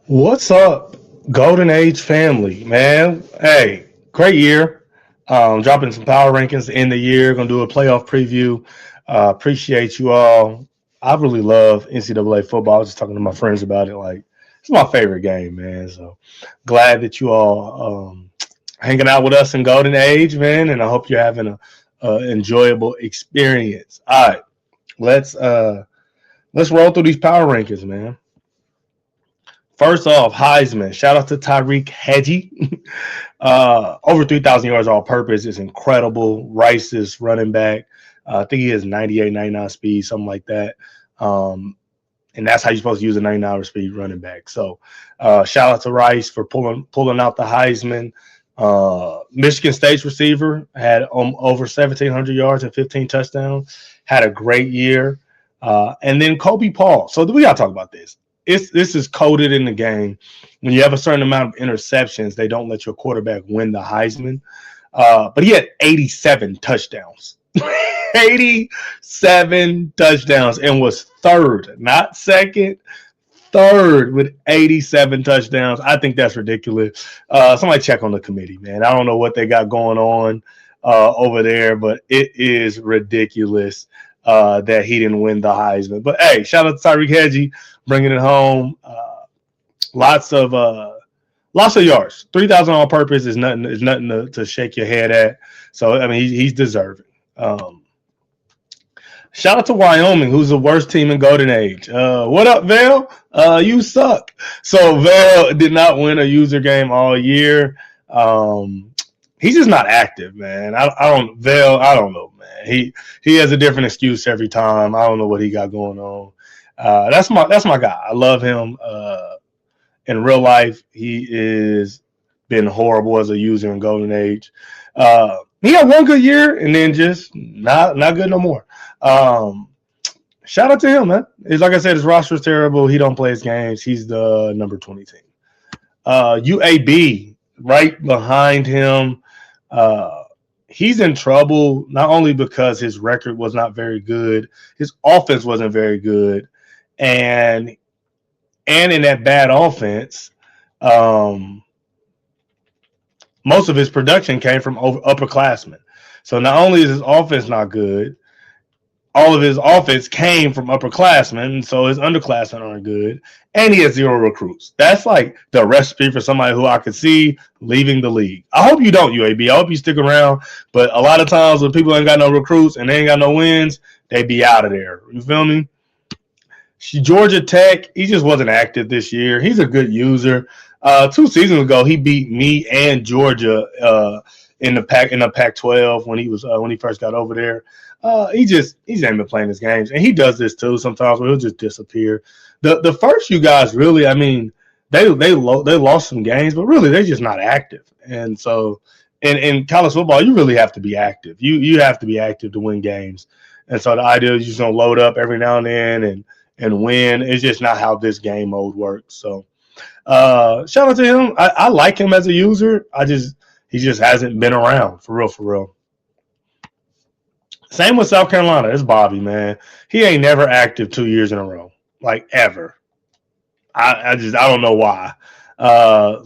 What's up, Golden Age family, man? Hey, great year. Dropping some power rankings in the year. Gonna do a playoff preview. Appreciate you all. I really love NCAA football. I was just talking to my friends about it. Like, it's my favorite game, man. So glad that you all hanging out with us in Golden Age, man. And I hope you're having a enjoyable experience. All right, let's uh, let's roll through these power rankings, man. First off, Heisman. Shout out to Tyreek Hedgie. Over 3,000 yards all purpose is incredible. Rice's running back. I think he has 98, 99 speed, something like that. And that's how you're supposed to use a 99 speed running back. So shout out to Rice for pulling out the Heisman. Michigan State's receiver had over 1,700 yards and 15 touchdowns. Had a great year. And then Kobe Paul. So we got to talk about this. This is coded in the game. When you have a certain amount of interceptions, they don't let your quarterback win the Heisman. But he had 87 touchdowns. 87 touchdowns and was third, not second, third with 87 touchdowns. I think that's ridiculous. Somebody check on the committee, man. I don't know what they got going on over there, but it is ridiculous that he didn't win the Heisman. But hey, shout out to Tyreek Hedgie bringing it home. Lots of yards. 3,000 all purpose is nothing. Is nothing to shake your head at. So I mean, he's deserving. Shout out to Wyoming, who's the worst team in Golden Age. What up, Vale? You suck. So Vale did not win a user game all year. He's just not active, man. I don't Vale. I don't know, man. He has a different excuse every time. I don't know what he got going on. That's my guy. I love him. In real life, he is been horrible as a user in Golden Age. He had one good year and then just not good no more. Shout out to him, man. It's like I said, his roster is terrible. He don't play his games. He's the number 20 team. UAB right behind him. He's in trouble not only because his record was not very good, his offense wasn't very good, and in that bad offense, most of his production came from upperclassmen. So not only is his offense not good, all of his offense came from upperclassmen, so his underclassmen aren't good, and he has zero recruits. That's like the recipe for somebody who I could see leaving the league. I hope you don't, UAB. I hope you stick around, but a lot of times when people ain't got no recruits and they ain't got no wins, they be out of there. You feel me? Georgia Tech, he just wasn't active this year. He's a good user. 2 seasons ago, he beat me and Georgia in the Pac-12 when he first got over there. He ain't been playing his games, and he does this too sometimes where he'll just disappear. The first few guys really, I mean, they lost some games, but really they're just not active. And so in college football, you really have to be active. You have to be active to win games. And so the idea is you're just gonna load up every now and then and win. It's just not how this game mode works. So shout out to him. I like him as a user. He just hasn't been around for real. Same with South Carolina. It's Bobby, man. He ain't never active 2 years in a row, like ever. I don't know why.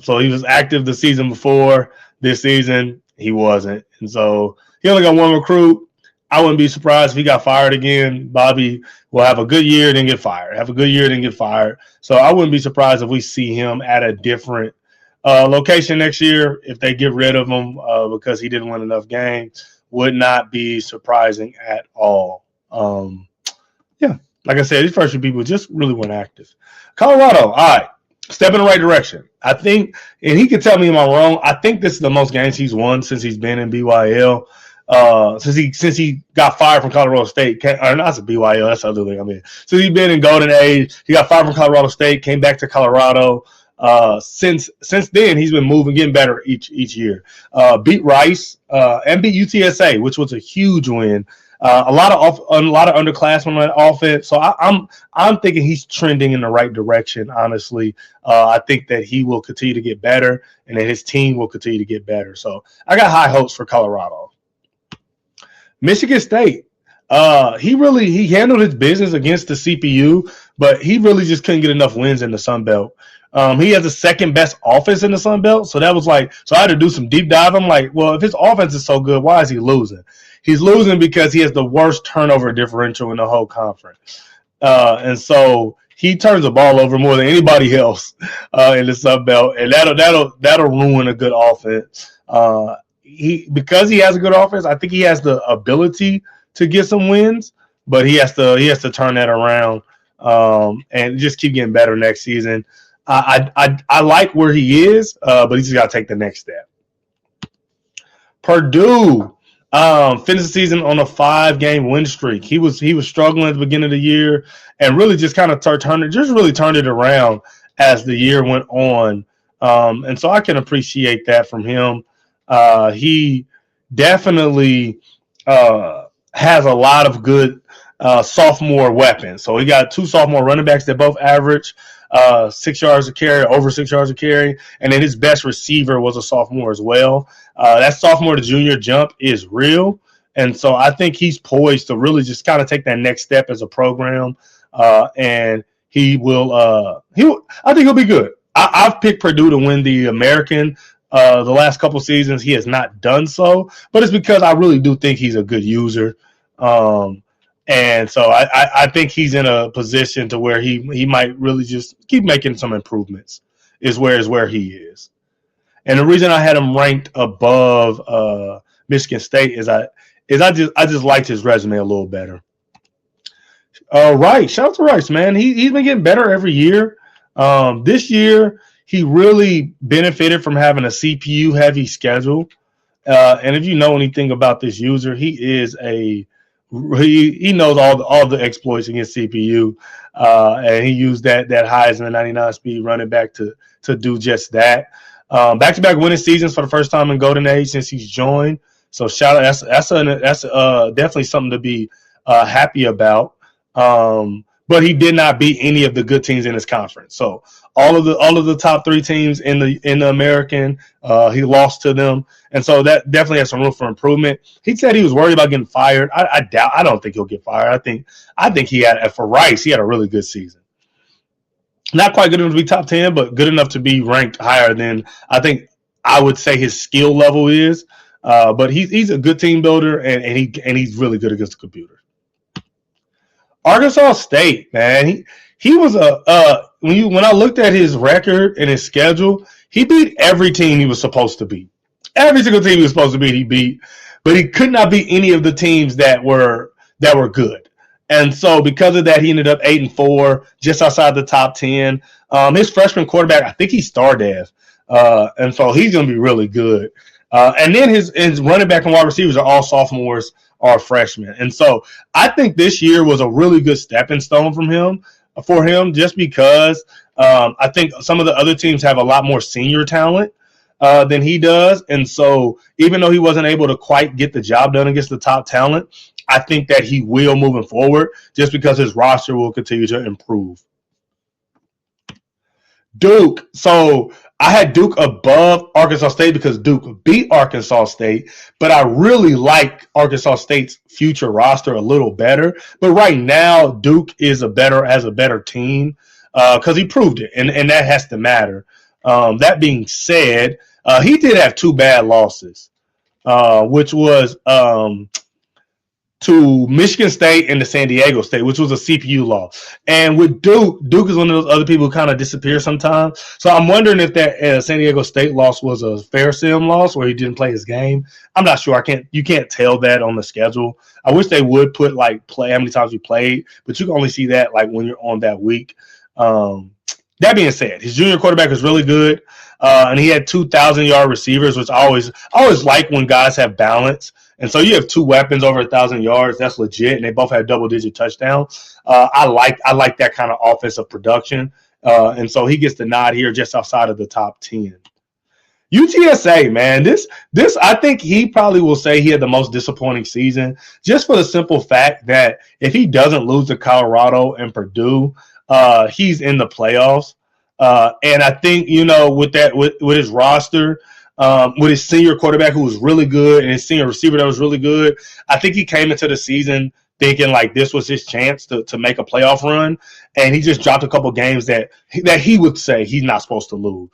So he was active the season before. This season he wasn't, and so he only got one recruit. I wouldn't be surprised if he got fired again. Bobby will have a good year, then get fired. Have a good year, then get fired. So I wouldn't be surprised if we see him at a different location next year if they get rid of him because he didn't win enough games. Would not be surprising at all. Yeah, like I said, these first few people just really weren't active. Colorado, all right, step in the right direction. I think, and he could tell me am I wrong, I think this is the most games he's won since he's been in BYL. Since he got fired from Colorado State, or not to BYL, that's the other thing. I mean, since he's been in Golden Age, he got fired from Colorado State, came back to Colorado. Since then, he's been moving, getting better each year. Beat Rice and beat UTSA, which was a huge win. A lot of underclassmen on that offense. So I'm thinking he's trending in the right direction. Honestly, I think that he will continue to get better, and that his team will continue to get better. So I got high hopes for Colorado. Michigan State. He handled his business against the CPU, but he really just couldn't get enough wins in the Sun Belt. He has the second best offense in the Sun Belt. So that was like, so I had to do some deep dive. I'm like, well, if his offense is so good, why is he losing? He's losing because he has the worst turnover differential in the whole conference. And so he turns the ball over more than anybody else in the Sun Belt, and that'll ruin a good offense. Because he has a good offense, I think he has the ability to get some wins, but he has to turn that around and just keep getting better next season. I like where he is, but he just got to take the next step. Purdue finished the season on a 5-game win streak. He was struggling at the beginning of the year, and really just kind of turned it around as the year went on. And so I can appreciate that from him. He definitely has a lot of good sophomore weapons. So he got 2 sophomore running backs that both average 6 yards a carry, over 6 yards a carry, and then his best receiver was a sophomore as well. That sophomore to junior jump is real, and so I think he's poised to really just kind of take that next step as a program, and he will. I think he'll be good. I've picked Purdue to win the American. The last couple seasons, he has not done so, but it's because I really do think he's a good user. And so I think he's in a position to where he might really just keep making some improvements is where he is. And the reason I had him ranked above Michigan State is I just liked his resume a little better. Rice, shout out to Rice, man. He's been getting better every year. This year he really benefited from having a CPU heavy schedule. And if you know anything about this user, he knows all the exploits against CPU, and he used that Heisman 99 speed running back to do just that. Back-to-back winning seasons for the first time in Golden Age since he's joined. So shout out, that's definitely something to be happy about. But he did not beat any of the good teams in his conference. So all of the top 3 teams in the American, he lost to them, and so that definitely has some room for improvement. He said he was worried about getting fired. I don't think he'll get fired. I think for Rice, he had a really good season. Not quite good enough to be top 10, but good enough to be ranked higher than I would say his skill level is. But he's a good team builder, and he's really good against the computer. Arkansas State, man, he was when I looked at his record and his schedule, he beat every team he was supposed to beat. Every single team he was supposed to beat, he beat, but he could not beat any of the teams that were good. And so because of that, he ended up 8-4, just outside the top 10. His freshman quarterback, I think he's star dev, and so he's going to be really good. And then his running back and wide receivers are all sophomores or freshmen. And so I think this year was a really good stepping stone for him, just because I think some of the other teams have a lot more senior talent than he does. And so even though he wasn't able to quite get the job done against the top talent, I think that he will moving forward, just because his roster will continue to improve. Duke. So I had Duke above Arkansas State because Duke beat Arkansas State, but I really like Arkansas State's future roster a little better. But right now, Duke is a better team because he proved it, and that has to matter. That being said, he did have 2 bad losses, which was to Michigan State and to San Diego State, which was a CPU loss. And with Duke is one of those other people who kind of disappear sometimes. So I'm wondering if that San Diego State loss was a fair sim loss where he didn't play his game. I'm not sure. You can't tell that on the schedule. I wish they would put how many times you played, but you can only see that when you're on that week. That being said, his junior quarterback was really good, and he had 2,000-yard receivers, which I always like when guys have balance. And so you have 2 weapons over 1,000 yards. That's legit, and they both had double-digit touchdowns. I like that kind of offensive production, and so he gets the nod here just outside of the top 10. UTSA, man, this I think he probably will say he had the most disappointing season, just for the simple fact that if he doesn't lose to Colorado and Purdue, he's in the playoffs. And I think, with his roster, with his senior quarterback who was really good and his senior receiver that was really good, I think he came into the season thinking like this was his chance to make a playoff run, and he just dropped a couple games that he would say he's not supposed to lose.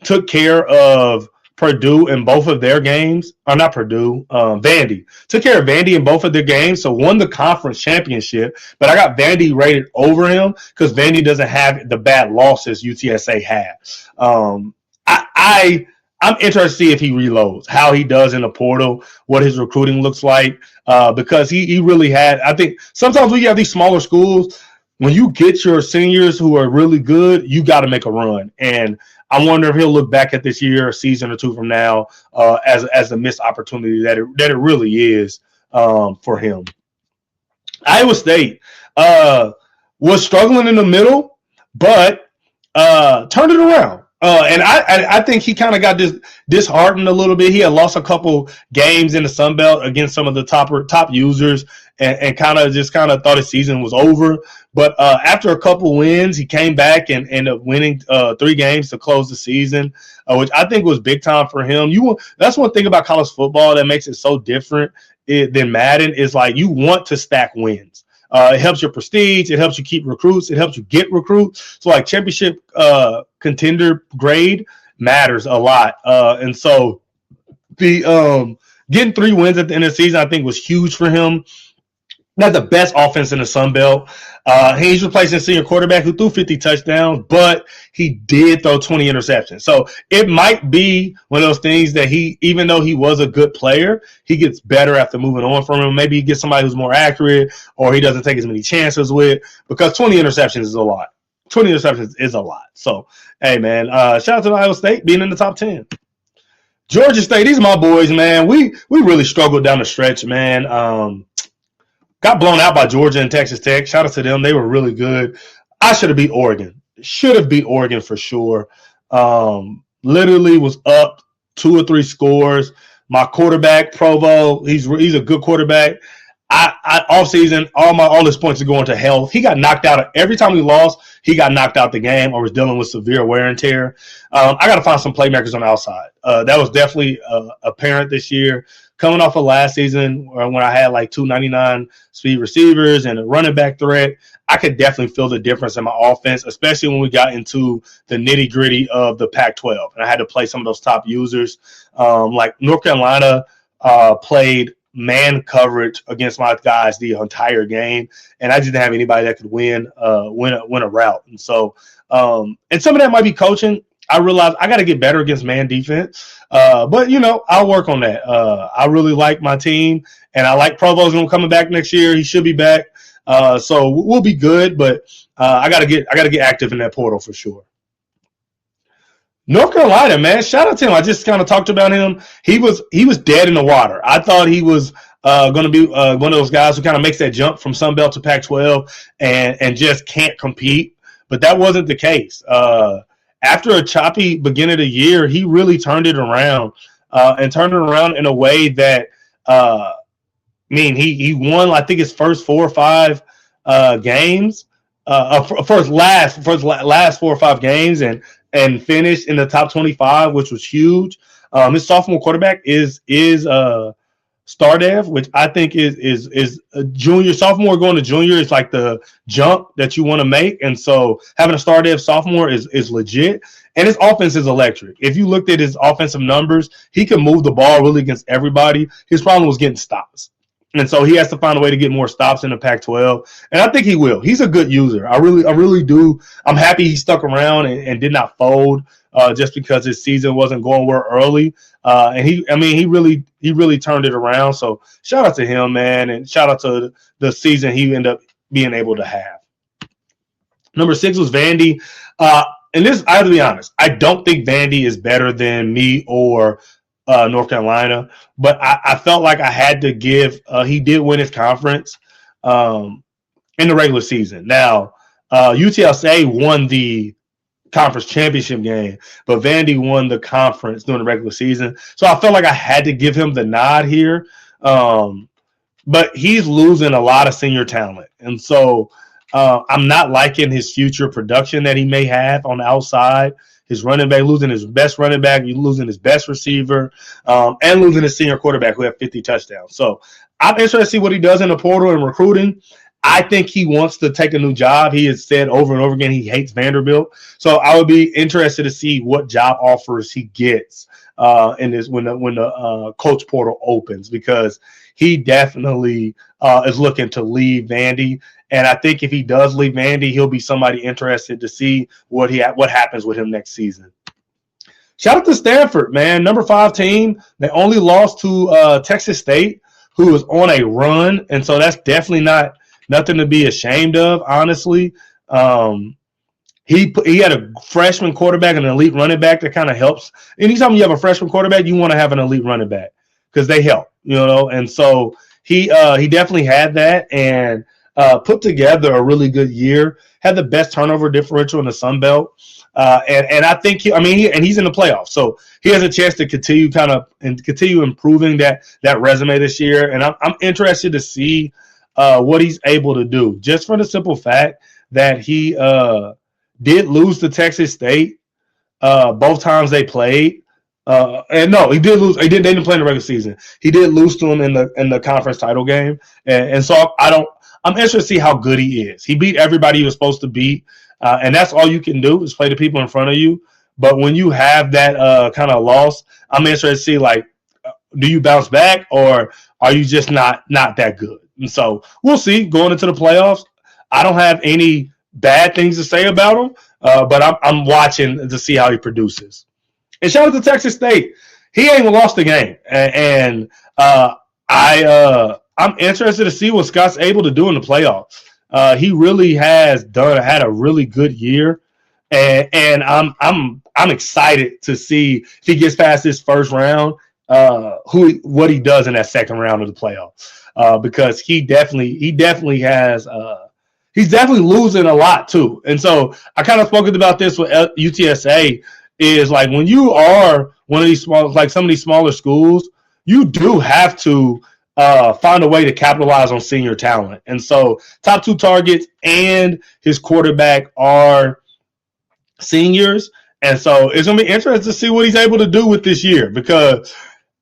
Took care of Purdue in both of their games, or not Purdue, Vandy. Took care of Vandy in both of their games, so won the conference championship. But I got Vandy rated over him because Vandy doesn't have the bad losses UTSA had. I'm interested to see if he reloads, how he does in the portal, what his recruiting looks like, because he really had. I think sometimes when you have these smaller schools, when you get your seniors who are really good, you got to make a run. And I wonder if he'll look back at this year, a season or two from now, as a missed opportunity that it really is for him. Iowa State was struggling in the middle, but turned it around. And I think he kind of got disheartened a little bit. He had lost a couple games in the Sun Belt against some of the top users, and kind of thought his season was over. But after a couple wins, he came back and ended up winning 3 games to close the season, which I think was big time for him. That's one thing about college football that makes it so different than Madden is like you want to stack wins. It helps your prestige. It helps you keep recruits. It helps you get recruits. So like championship contender grade matters a lot. And so the getting 3 wins at the end of the season, I think, was huge for him. Not the best offense in the Sun Belt. He's replacing a senior quarterback who threw 50 touchdowns, but he did throw 20 interceptions. So it might be one of those things that even though he was a good player, he gets better after moving on from him. Maybe he gets somebody who's more accurate, or he doesn't take as many chances with, because 20 interceptions is a lot. 20 interceptions is a lot. So, hey, man, shout out to Iowa State being in the top 10. Georgia State, these are my boys, man. We really struggled down the stretch, man. Got blown out by Georgia and Texas Tech. Shout out to them. They were really good. I should have beat Oregon. Should have beat Oregon for sure. Literally was up 2 or 3 scores. My quarterback, Provo, he's a good quarterback. I off season, all his points are going to health. He got knocked out every time we lost. He got knocked out the game or was dealing with severe wear and tear. I got to find some playmakers on the outside. That was definitely apparent this year. Coming off of last season when I had like 299 speed receivers and a running back threat, I could definitely feel the difference in my offense, especially when we got into the nitty gritty of the Pac-12. And I had to play some of those top users. Like North Carolina played man coverage against my guys the entire game, and I didn't have anybody that could win a route. And so, and some of that might be coaching. I realized I got to get better against man defense, but I'll work on that. I really like my team, and I like Provo's going to coming back next year. He should be back, so we'll be good. But I got to get active in that portal for sure. North Carolina, man, shout out to him. I just kind of talked about him. He was dead in the water. I thought he was going to be one of those guys who kind of makes that jump from Sun Belt to Pac-12 and just can't compete, but that wasn't the case. After a choppy beginning of the year, he really turned it around and turned it around in a way that, he won, I think, his first 4 or 5 games, first last 4 or 5 games, and finished in the top 25, which was huge. His sophomore quarterback is Stardev, which I think is a junior. Sophomore going to junior is like the jump that you want to make, and so having a Stardev sophomore is legit. And his offense is electric. If you looked at his offensive numbers, he can move the ball really against everybody. His problem was getting stops. And so he has to find a way to get more stops in the Pac-12. And I think he will. He's a good user. I really do. I'm happy he stuck around and did not fold just because his season wasn't going well early. And he really turned it around. So shout out to him, man. And shout out to the season he ended up being able to have. Number 6 was Vandy. And this, I have to be honest, I don't think Vandy is better than me or North Carolina, but I felt like I had to give. He did win his conference in the regular season. Now, UTSA won the conference championship game, but Vandy won the conference during the regular season. So I felt like I had to give him the nod here. But he's losing a lot of senior talent, and so I'm not liking his future production that he may have on the outside. his running back, losing his best running back, you losing his best receiver, and losing his senior quarterback who had 50 touchdowns. So I'm interested to see what he does in the portal and recruiting. I think he wants to take a new job. He has said over and over again he hates Vanderbilt. So I would be interested to see what job offers he gets in this when the coach portal opens, because he definitely is looking to leave Vandy. And I think if he does leave Vandy, he'll be somebody interested to see what happens with him next season. Shout out to Stanford, man. Number 5 team. They only lost to Texas State, who was on a run. And so that's definitely nothing to be ashamed of, honestly. He had a freshman quarterback and an elite running back that kind of helps. Anytime you have a freshman quarterback, you want to have an elite running back because they help, And so he definitely had that and put together a really good year. Had the best turnover differential in the Sun Belt, and I think he's in the playoffs, so he has a chance to continue improving that resume this year. And I'm interested to see what he's able to do, just for the simple fact that he did lose to Texas State both times they played. And no, he did lose. They didn't play in the regular season. He did lose to him in the conference title game, and so I'm interested to see how good he is. He beat everybody he was supposed to beat, and that's all you can do is play the people in front of you. But when you have that kind of loss, I'm interested to see, like, do you bounce back or are you just not that good? And so we'll see going into the playoffs. I don't have any bad things to say about him, but I'm watching to see how he produces. And shout out to Texas State. He ain't lost the game. And I'm interested to see what Scott's able to do in the playoffs. He really had a really good year. And I'm excited to see if he gets past this first round, what he does in that second round of the playoffs. Because he definitely has he's definitely losing a lot too. And so I kind of spoken about this with UTSA, is like when you are one of these some of these smaller schools, you do have to find a way to capitalize on senior talent. And so top 2 targets and his quarterback are seniors. And so it's going to be interesting to see what he's able to do with this year, because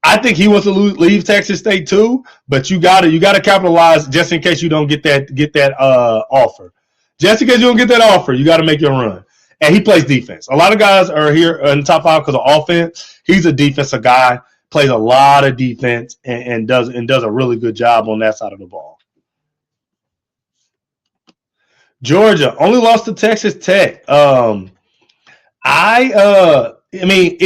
I think he wants to leave Texas State too, but you got to capitalize just in case you don't get that offer. Just in case you don't get that offer, you got to make your run. And he plays defense. A lot of guys are here in the top 5 because of offense. He's a defensive guy, plays a lot of defense, and does a really good job on that side of the ball. Georgia only lost to Texas Tech. It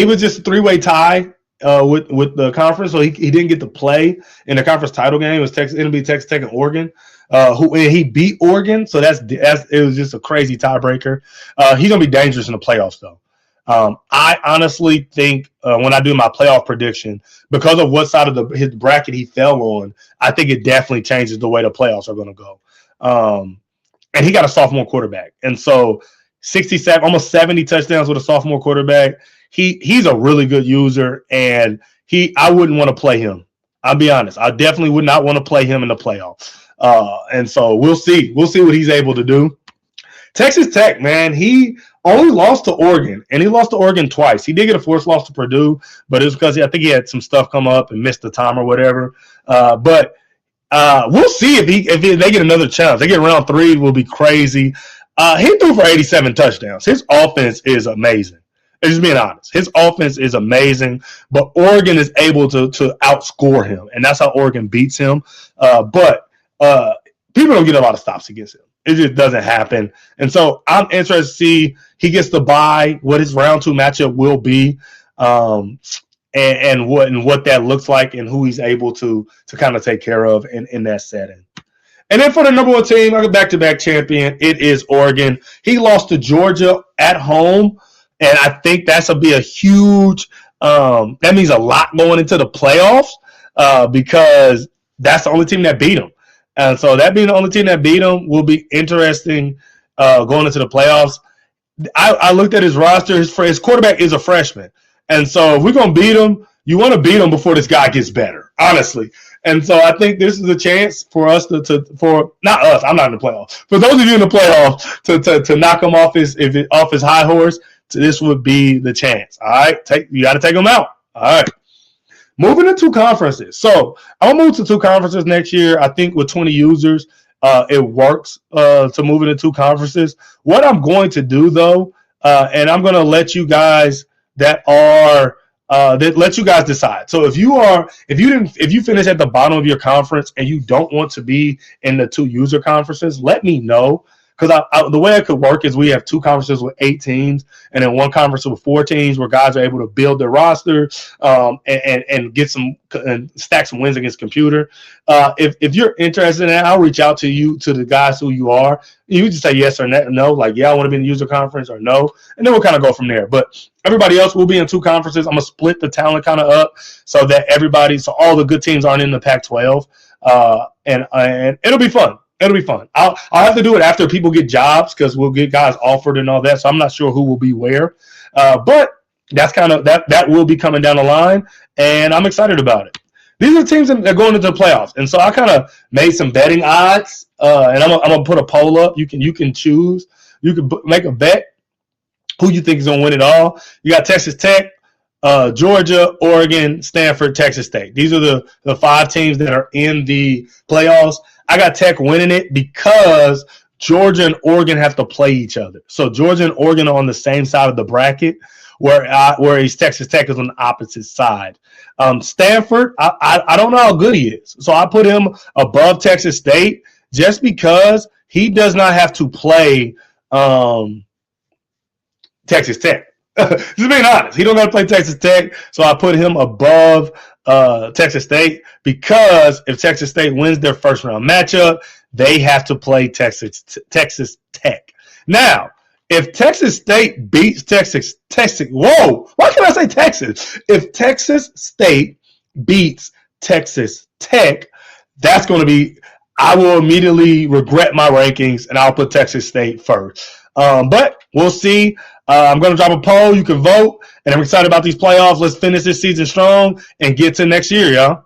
was just a 3-way tie with the conference, so he didn't get to play in the conference title game. It was it'll be Texas Tech and Oregon. And he beat Oregon, so it was just a crazy tiebreaker. He's gonna be dangerous in the playoffs, though. I honestly think when I do my playoff prediction, because of what side of his bracket he fell on, I think it definitely changes the way the playoffs are going to go. And he got a sophomore quarterback, and so 67, almost 70 touchdowns with a sophomore quarterback. He's a really good user, and I wouldn't want to play him. I'll be honest. I definitely would not want to play him in the playoffs. And so we'll see. We'll see what he's able to do. Texas Tech, man, he only lost to Oregon, and he lost to Oregon twice. He did get a forced loss to Purdue, but it was because I think he had some stuff come up and missed the time or whatever. But we'll see if they get another chance. They get round 3, will be crazy. He threw for 87 touchdowns. His offense is amazing. Just being honest, his offense is amazing, but Oregon is able to outscore him, and that's how Oregon beats him. But people don't get a lot of stops against him. It just doesn't happen. And so I'm interested to see he gets to bye, what his round 2 matchup will be, and what that looks like, and who he's able to kind of take care of in that setting. And then for the number 1 team, like a back-to-back champion, it is Oregon. He lost to Georgia at home, and I think that's be a huge that means a lot going into the playoffs because that's the only team that beat him. And so that being the only team that beat him will be interesting going into the playoffs. I looked at his roster. His quarterback is a freshman. And so if we're going to beat him, you want to beat him before this guy gets better, honestly. And so I think this is a chance for us for not us, I'm not in the playoffs, for those of you in the playoffs to knock him off his high horse. this would be the chance. All right, you got to take them out. All right. Moving to 2 conferences. So I'll move to 2 conferences next year. I think with 20 users, it works to move into 2 conferences. What I'm going to do though, and I'm going to let you guys that let you guys decide. So if you finish at the bottom of your conference and you don't want to be in the 2 user conferences, let me know. Because the way it could work is we have 2 conferences with 8 teams, and then 1 conference with 4 teams, where guys are able to build their roster and get and stack some wins against computer. If you're interested in that, I'll reach out to the guys who you are. You just say yes or no, like I want to be in the user conference, or no, and then we'll kind of go from there. But everybody else will be in 2 conferences. I'm gonna split the talent kind of up so that so all the good teams aren't in the Pac-12, and it'll be fun. It'll be fun. I'll have to do it after people get jobs, because we'll get guys offered and all that. So I'm not sure who will be where, but that's kind of that will be coming down the line, and I'm excited about it. These are the teams that are going into the playoffs, and so I kind of made some betting odds, and I'm gonna put a poll up. You can choose. You can make a bet who you think is gonna win it all. You got Texas Tech, Georgia, Oregon, Stanford, Texas State. These are the 5 teams that are in the playoffs. I got Tech winning it because Georgia and Oregon have to play each other. So Georgia and Oregon are on the same side of the bracket, whereas Texas Tech is on the opposite side. Stanford, I don't know how good he is. So I put him above Texas State just because he does not have to play Texas Tech. Just being honest, he don't got to play Texas Tech, so I put him above Texas State, because if Texas State wins their first round matchup, they have to play Texas Tech. Now, if Texas State beats Texas, whoa, why can I say Texas? If Texas State beats Texas Tech, that's going to be, I will immediately regret my rankings, and I'll put Texas State first. But we'll see. I'm going to drop a poll. You can vote, and I'm excited about these playoffs. Let's finish this season strong and get to next year, y'all.